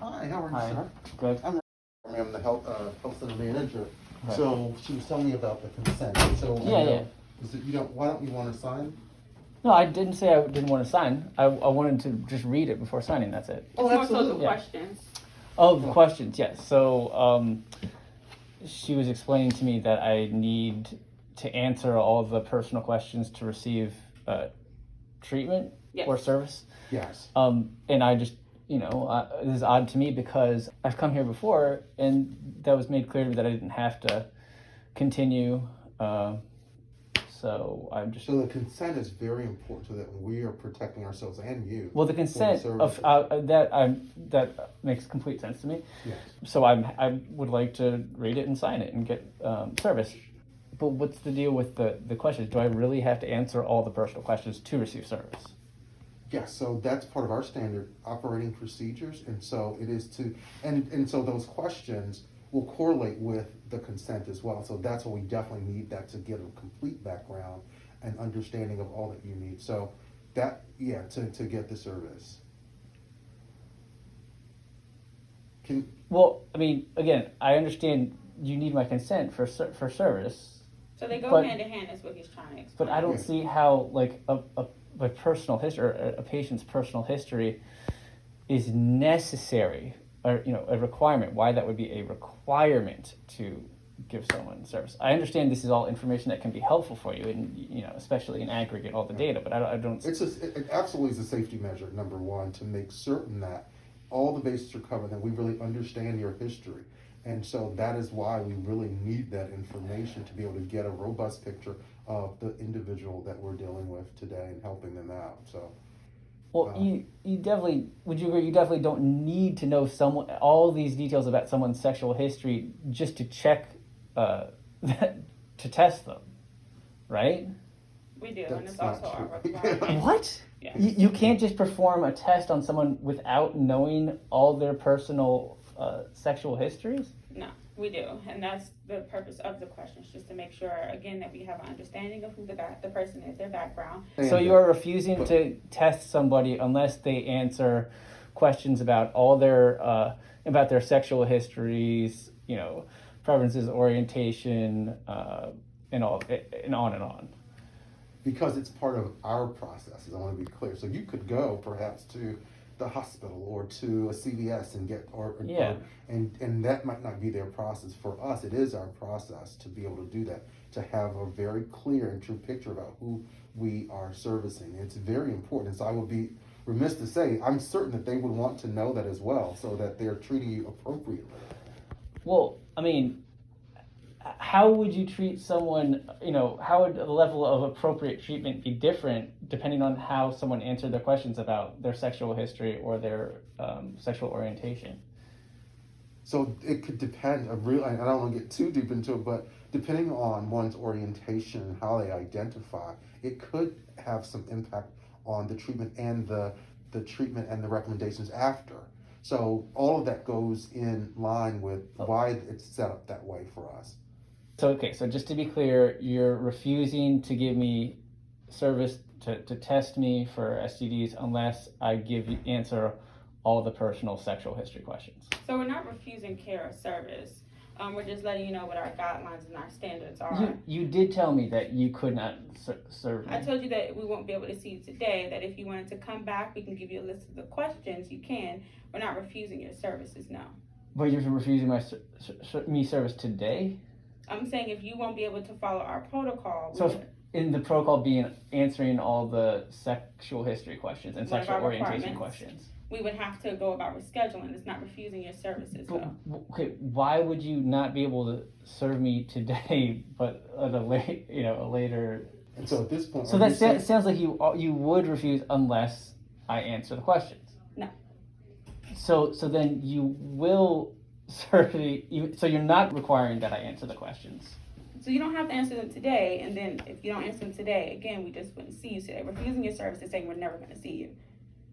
Hi, how are you, Hi. sir? Good. I'm the health center manager. Right. So she was telling me about the consent. So Yeah. Is it, why don't you want to sign? No, I didn't say I didn't want to sign. I wanted to just read it before signing. That's it. Oh, It's more so the absolutely. Yeah. questions. Oh, the questions. Yes. So she was explaining to me that I need to answer all the personal questions to receive treatment Yes. or service. Yes. And I just, this is odd to me because I've come here before and that was made clear to me that I didn't have to continue. So I'm just. So the consent is very important so that we are protecting ourselves and you. Well, the consent of that makes complete sense to me. Yes. So I would like to read it and sign it and get service. But what's the deal with the questions? Do I really have to answer all the personal questions to receive service? Yes, so that's part of our standard operating procedures, and so it is to, and so those questions will correlate with the consent as well. So that's what we definitely need that to get a complete background and understanding of all that you need. So that, yeah, to get the service. Well, I mean, again, I understand you need my consent for service. So they go But- hand in hand, is what he's trying to explain. But I don't Yes. see how like a personal history or a patient's personal history is necessary or a requirement. Why that would be a requirement to give someone service. I understand this is all information that can be helpful for you, and especially in aggregate all the data. But I don't. It absolutely is a safety measure, number one, to make certain that all the bases are covered, that we really understand your history. And so that is why we really need that information to be able to get a robust picture of the individual that we're dealing with today and helping them out. So, Well, you definitely, would you agree, you definitely don't need to know all these details about someone's sexual history just to check, to test them, right? We do, and it's That's also not our true. requirement. What? Yes. You can't just perform a test on someone without knowing all their personal sexual histories? No, we do, and that's the purpose of the questions, just to make sure, again, that we have an understanding of who the person is, their background. So you are refusing to test somebody unless they answer questions about all their about their sexual histories, preferences, orientation, and all, and on and on. because it's part of our processes, I want to be clear. So you could go perhaps to the hospital or to a CVS and get, and that might not be their process. For us, it is our process to be able to do that, to have a very clear and true picture about who we are servicing. It's very important. So I would be remiss to say, I'm certain that they would want to know that as well, so that they're treating you appropriately. Well, I mean, how would you treat someone, how would the level of appropriate treatment be different depending on how someone answered their questions about their sexual history or their sexual orientation? So it could depend, I don't want to get too deep into it, but depending on one's orientation and how they identify, it could have some impact on the treatment and the treatment and the recommendations after. So all of that goes in line with why it's set up that way for us. So, okay, so just to be clear, you're refusing to give me service to test me for STDs unless I answer all the personal sexual history questions. So we're not refusing care or service. We're just letting you know what our guidelines and our standards are. You did tell me that you could not serve me. I told you that we won't be able to see you today, that if you wanted to come back, we can give you a list of the questions, you can. We're not refusing your services, no. But you're refusing me service today? I'm saying if you won't be able to follow our protocol. So in the protocol being answering all the sexual history questions and One of sexual our orientation requirements. questions. We would have to go about rescheduling. It's not refusing your services, though. Okay, why would you not be able to serve me today, but at a later? And so at this point, So that sounds like you would refuse unless I answer the questions. No. So then you will serve me. So you're not requiring that I answer the questions. So you don't have to answer them today, and then if you don't answer them today, again, we just wouldn't see you today. Refusing your service is saying we're never going to see you.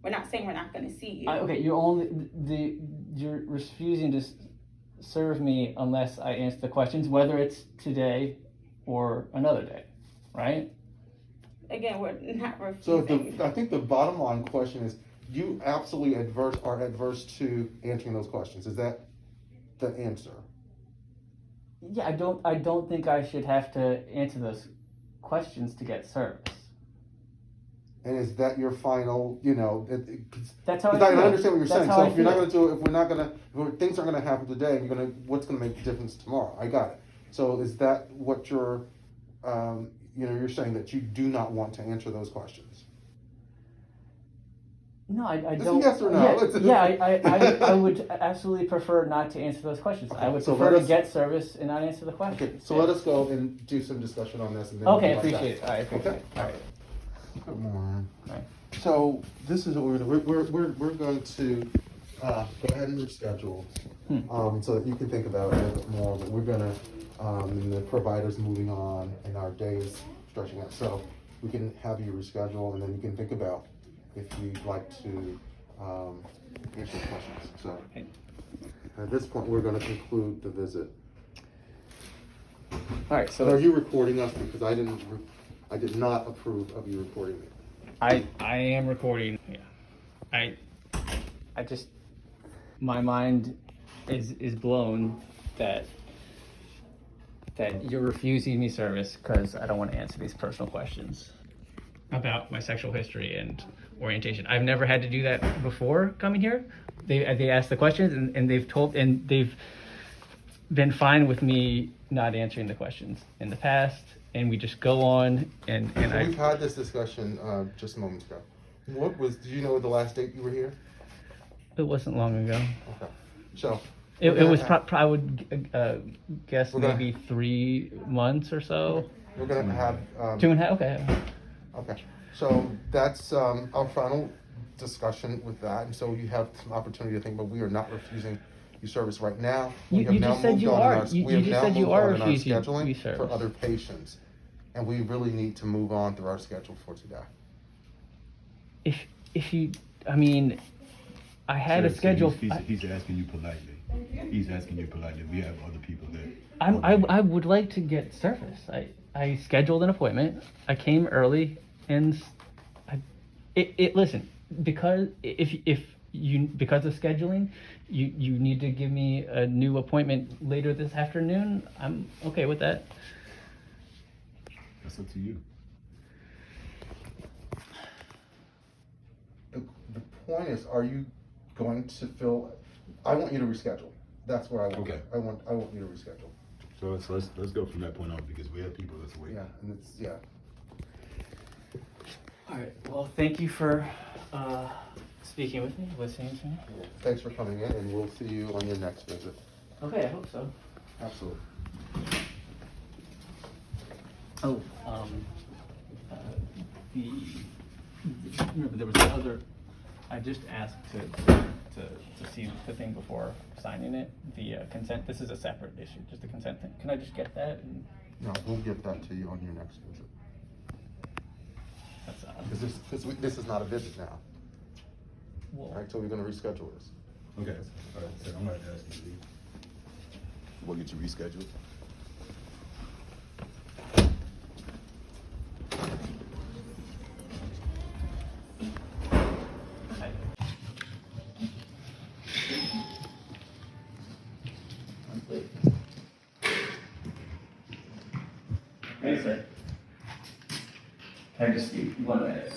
We're not saying we're not going to see you. Okay, you're refusing to serve me unless I answer the questions, whether it's today or another day, right? Again, we're not So refusing. I think the bottom line question is, you absolutely are adverse to answering those questions. Is that the answer? Yeah, I don't think I should have to answer those questions to get service. And is that your final, That's how I because feel. I understand what you're That's saying. how So I if you're not feel. going to do it, if things aren't going to happen today, what's going to make the difference tomorrow? I got it. So is that what you're saying, that you do not want to answer those questions? No, I It's a don't. yes or no. I would absolutely prefer not to answer those questions. Okay, I would so prefer let to us- get service and not answer the Okay, questions. so let us go and do some discussion on this. And then Okay, we'll be right appreciate it. back. All right, appreciate Okay. it. All right. Good morning. All right. So this is what we're going to do. We're going to go ahead and reschedule, so that you can think about it a little bit more. But we're going to, and the provider's moving on, and our day is stretching out. So we can have you reschedule, and then you can think about if you'd like to answer questions. So at this point, we're going to conclude the visit. All right. So are So you recording us? Because I did not approve of you recording me. I am recording. Yeah. I just, my mind is blown that you're refusing me service because I don't want to answer these personal questions about my sexual history and orientation. I've never had to do that before coming here. They ask the questions and they've been fine with me not answering the questions in the past, and we just go on and So we've had this discussion just moments ago. Do you know the last date you were here? It wasn't long ago. Okay. So. It we're was gonna I would guess We're gonna- maybe 3 months or so. We're gonna have. 2.5. Okay. Okay. So that's our final discussion with that, and so you have some opportunity to think. But we are not refusing you service right now. We have You now just said moved you on in are. our- You we have just now said you moved are on in our refusing scheduling me for service. other patients, and we really need to move on through our schedule for today. If you, I mean, I had a Sir, schedule. He's asking you politely. He's asking you politely. We have other people there. I would like to get service. I scheduled an appointment. I came early, and listen, because because of scheduling, you need to give me a new appointment later this afternoon. I'm okay with that. That's up to you. The point is, are you going to fill? I want you to reschedule. That's where I want. Okay. I want you to reschedule. So let's go from that point on because we have people that's waiting. Yeah, and it's All right. Well, thank you for speaking with me, listening to me. Thanks for coming in, and we'll see you on your next visit. Okay, I hope so. Absolutely. Oh, remember there was the other. I just asked to see the thing before signing it. The consent. This is a separate issue, just the consent thing. Can I just get that? And No, we'll get that to you on your next visit. that's Because this is not a visit now. well, All right, so we're going to reschedule this. Okay. All right. So I'm going to ask you to leave. We'll get you rescheduled. Hey, sir. Can I just speak 1 minute?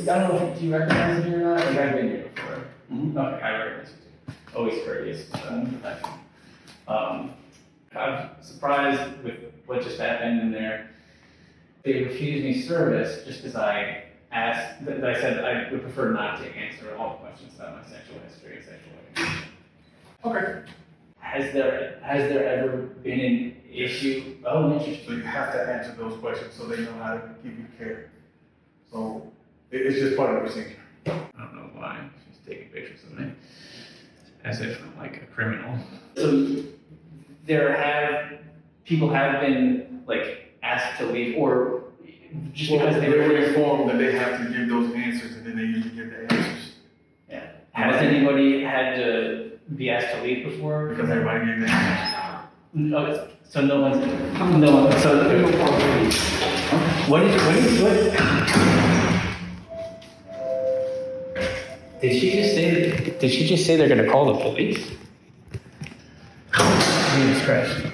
I don't know, do you recognize me or not? Like, I've been here before. Okay, I recognize you too. Always courteous, professional. I'm surprised with what just happened in there. They refused me service just because I asked, that I said I would prefer not to answer all the questions about my sexual history and sexual orientation. Okay. Has there ever been an issue? Oh, interesting. So you have to answer those questions so they know how to give you care. So it's just part of the procedure. I don't know why she's taking pictures of me, as if I'm like a criminal. So people have been like asked to leave, or just because they were informed that they have to give those answers, and then they usually give the answers Yeah. Has anybody had to be asked to leave before? because everybody gave the answers. No, so no one's. So what? Did she just say they're gonna call the police? Jesus Christ.